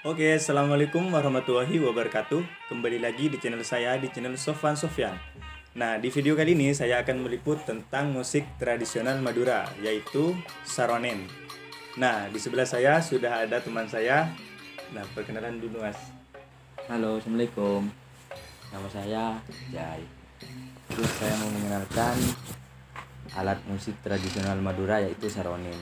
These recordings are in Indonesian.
Oke, assalamualaikum warahmatullahi wabarakatuh. Kembali lagi di channel saya, di channel Sofan Sofyan. Nah, di video kali ini saya akan meliput tentang musik tradisional Madura, yaitu saronen. Nah, di sebelah saya sudah ada teman saya. Nah, perkenalan dulu, Mas. Halo, Assalamualaikum. Nama saya Jai. Terus saya mau mengenalkan alat musik tradisional Madura yaitu saronen.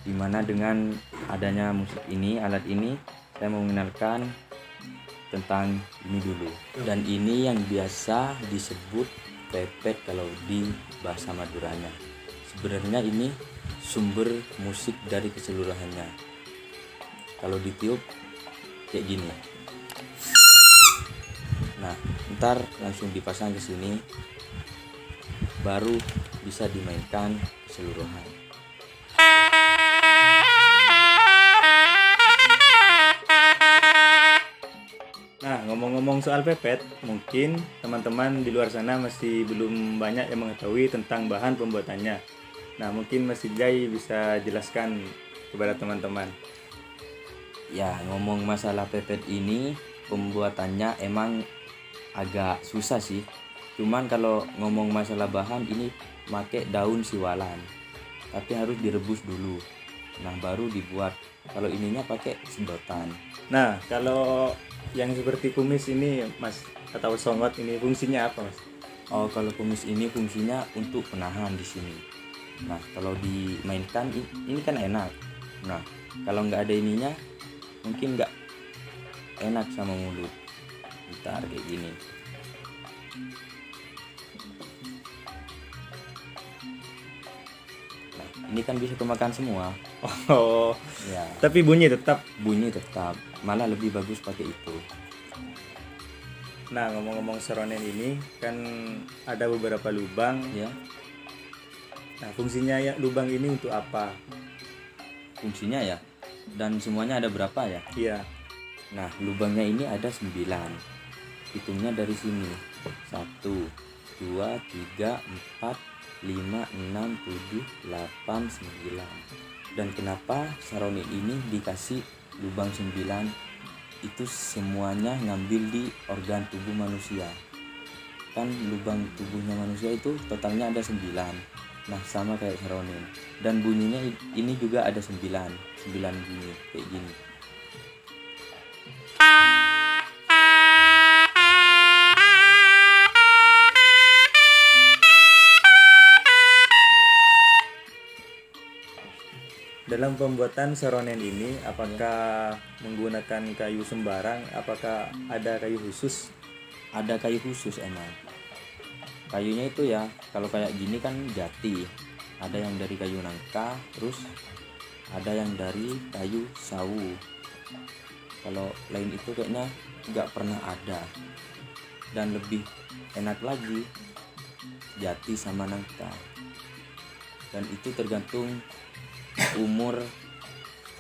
Dimana dengan adanya musik ini, alat ini, saya mau mengenalkan tentang ini dulu. Dan ini yang biasa disebut pepet kalau di bahasa Maduranya. Sebenarnya ini sumber musik dari keseluruhannya. Kalau ditiup kayak gini. Nah, ntar langsung dipasang ke sini, baru bisa dimainkan keseluruhan. Nah, ngomong-ngomong soal pepet, mungkin teman-teman di luar sana masih belum banyak yang mengetahui tentang bahan pembuatannya. Nah, mungkin Mas Jai bisa jelaskan kepada teman-teman. Ya, ngomong masalah pepet ini, pembuatannya emang agak susah sih. Cuman kalau ngomong masalah bahan ini pakai daun siwalan, tapi harus direbus dulu. Nah, baru dibuat. Kalau ininya pakai sedotan. Nah, kalau yang seperti kumis ini, Mas, atau songot ini fungsinya apa, Mas? Oh, kalau kumis ini fungsinya untuk penahan di sini. Nah, kalau dimainkan ini kan enak. Nah, kalau nggak ada ininya mungkin nggak enak sama mulut. Ntar kayak gini. Nah, ini kan bisa kemakan semua. Oh, Ya, tapi bunyi tetap. bunyi tetap. Malah lebih bagus pakai itu. Nah, ngomong-ngomong seronen ini kan ada beberapa lubang. Ya, Nah, fungsinya ya lubang ini untuk apa? fungsinya ya. Dan semuanya ada berapa ya? Iya. Nah, lubangnya ini ada 9. Hitungnya dari sini. 1, 2, 3, 4, 5, 6, 7, 8, 9. Dan kenapa saronin ini dikasih lubang 9? Itu semuanya ngambil di organ tubuh manusia. Kan lubang tubuhnya manusia itu totalnya ada 9. Nah, sama kayak saronin. Dan bunyinya ini juga ada 9. 9 bunyi kayak gini. Dalam pembuatan seronen ini, apakah menggunakan kayu sembarang? Apakah ada kayu khusus? Ada kayu khusus emang. Kayunya itu ya, kalau kayak gini kan jati. Ada yang dari kayu nangka, terus ada yang dari kayu sawu. Kalau lain itu kayaknya nggak pernah ada. Dan lebih enak lagi jati sama nangka. Dan itu tergantung umur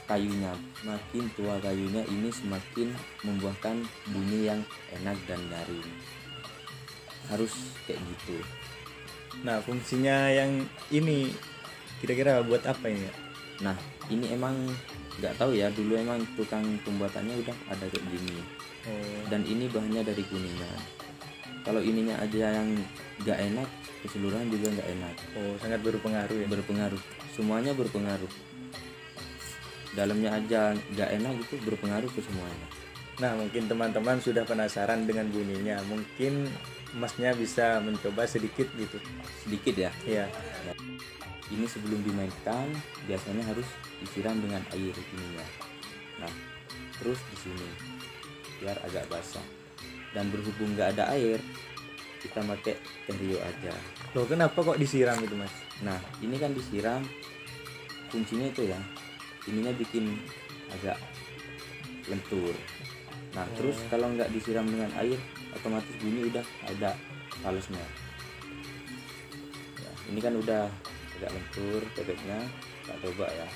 kayunya. Makin tua kayunya ini semakin membuahkan bunyi yang enak dan nyaring. Harus kayak gitu. Nah, fungsinya yang ini kira-kira buat apa ini ya? Nah, ini emang nggak tahu ya, dulu emang tukang pembuatannya udah ada kayak gini. Oh, Dan ini bahannya dari kuningan. Kalau ininya aja yang nggak enak, keseluruhan juga nggak enak. oh, sangat berpengaruh ya. Berpengaruh, semuanya berpengaruh. Dalamnya aja nggak enak itu berpengaruh ke semuanya. Nah, mungkin teman-teman sudah penasaran dengan bunyinya. Mungkin Masnya bisa mencoba sedikit gitu. Sedikit ya. Iya. Ini sebelum dimainkan biasanya harus disiram dengan air ininya. Nah, terus di sini biar agak basah. Dan berhubung nggak ada air, kita pakai terio aja. Loh, kenapa kok disiram itu, Mas? Nah, ini kan disiram, fungsinya itu ya, ininya bikin agak lentur. Nah, terus kalau nggak disiram dengan air, otomatis bunyi udah ada falesnya. Ya, ini kan udah agak lentur bebeknya, kita coba ya.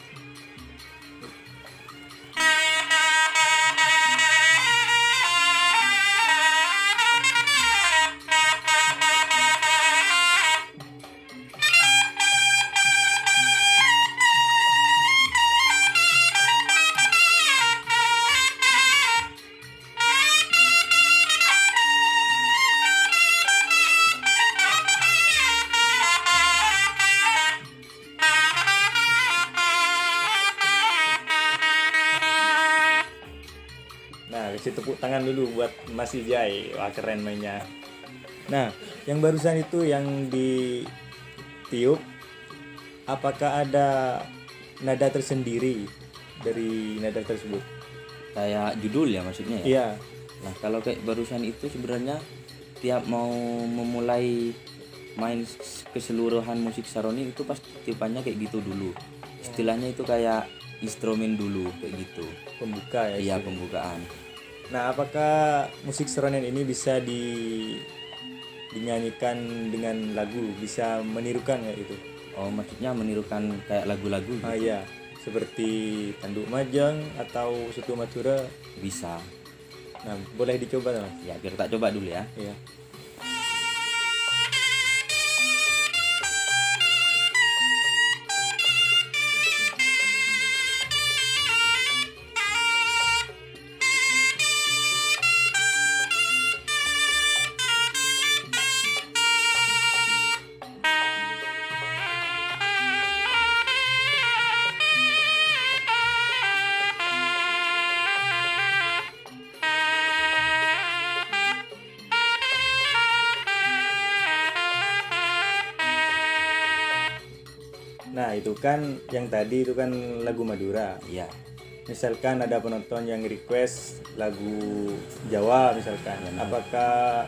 Kasih tepuk tangan dulu buat Mas Ijai. Wah, keren mainnya. Nah, yang barusan itu yang ditiup, apakah ada nada tersendiri dari nada tersebut? Kayak judul ya maksudnya ya. Iya. Nah kalau kayak barusan itu sebenarnya tiap mau memulai main keseluruhan musik saronin itu pasti tiupannya kayak gitu dulu. Istilahnya itu kayak instrumen dulu kayak gitu. Pembuka ya. Iya, istilahnya. pembukaan. Nah, apakah musik seronen ini bisa dinyanyikan dengan lagu, bisa menirukan kayak gitu? Oh maksudnya menirukan kayak lagu-lagu gitu. Ah iya, seperti Tanduk Majang atau Sutu Madura. Bisa. Nah, boleh dicoba Mas? Ya biar tak coba dulu ya. Iya. Nah, itu kan yang tadi itu kan lagu Madura. Iya. Misalkan ada penonton yang request lagu Jawa misalkan, apakah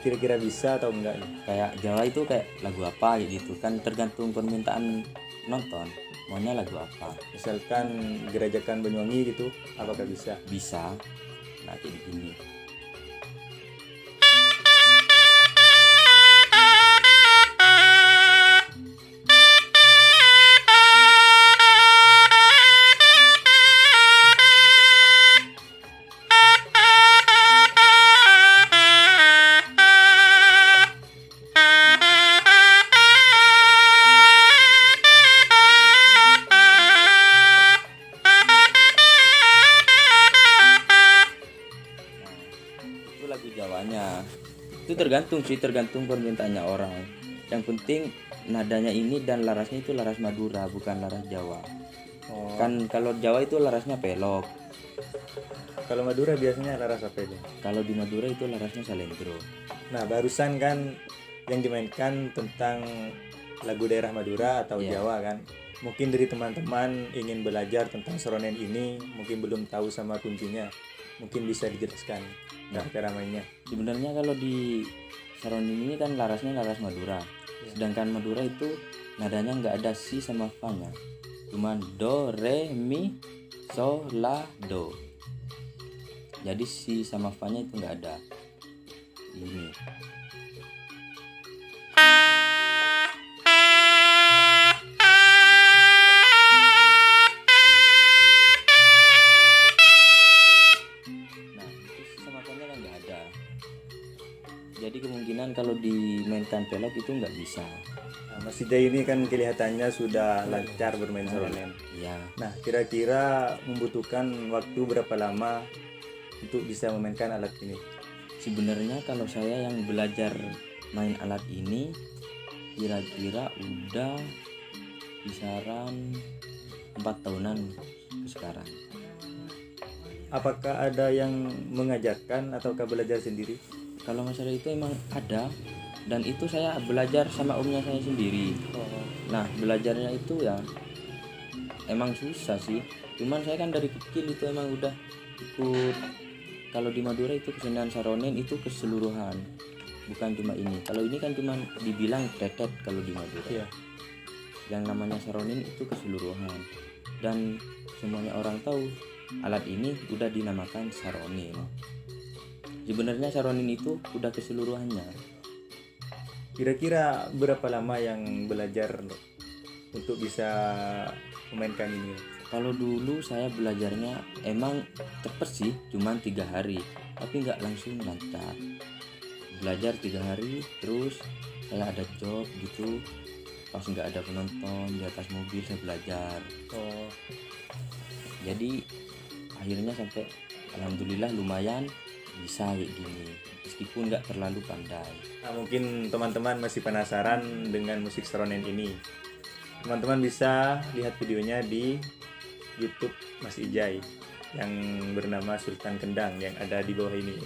kira-kira bisa atau enggak nih? Kayak Jawa itu kayak lagu apa kayak gitu kan tergantung permintaan nonton. Maunya lagu apa? Misalkan Gerajakan Banyuwangi gitu, apakah bisa? Bisa. Nah kayak gini. Itu lagu Jawanya. Itu tergantung permintaannya orang. Yang penting nadanya ini dan larasnya itu laras Madura bukan laras Jawa. Oh, Kan kalau Jawa itu larasnya pelok. kalau Madura biasanya laras apa itu? Kalau di Madura itu larasnya salendro. Nah, barusan kan yang dimainkan tentang lagu daerah Madura atau Iya. Jawa kan. Mungkin dari teman-teman ingin belajar tentang seronen ini, mungkin belum tahu sama kuncinya. Mungkin bisa dijelaskan cara mainnya. Sebenarnya kalau di saronin ini kan larasnya laras Madura. Sedangkan Madura itu nadanya nggak ada si sama fa nya. Cuman do, re, mi, so, la, do. Jadi si sama fa nya itu nggak ada. Ini. Nah, itu si sama fa nya kan nggak ada. Jadi kemungkinan kalau dimainkan pelok itu nggak bisa. Nah, Mas Ijai ini kan kelihatannya sudah lancar bermain seronen. Ya, Nah, kira-kira membutuhkan waktu berapa lama untuk bisa memainkan alat ini? sebenarnya kalau saya yang belajar main alat ini kira-kira udah kisaran 4 tahunan ke sekarang. Apakah ada yang mengajarkan ataukah belajar sendiri? Kalau masalah itu emang ada, dan itu saya belajar sama omnya saya sendiri. Nah belajarnya itu ya emang susah sih, cuman saya kan dari kecil itu emang udah ikut. Kalau di Madura itu kesenian saronen itu keseluruhan, bukan cuma ini. Kalau ini kan cuma dibilang tetet kalau di Madura. Iya. Yang namanya saronin itu keseluruhan, dan semuanya orang tahu alat ini udah dinamakan saronin. Sebenarnya saronin itu udah keseluruhannya. Kira-kira berapa lama yang belajar untuk bisa memainkan ini? Kalau dulu saya belajarnya emang cepet sih, cuman 3 hari, tapi nggak langsung lancar. Belajar 3 hari, terus saya ada job gitu, pas nggak ada penonton di atas mobil saya belajar. Oh, Jadi akhirnya sampai alhamdulillah lumayan bisa kayak gini, meskipun nggak terlalu pandai. nah, mungkin teman-teman masih penasaran dengan musik seronen ini. Teman-teman bisa lihat videonya di YouTube Mas Ijai. yang bernama Sultan Kendang yang ada di bawah ini.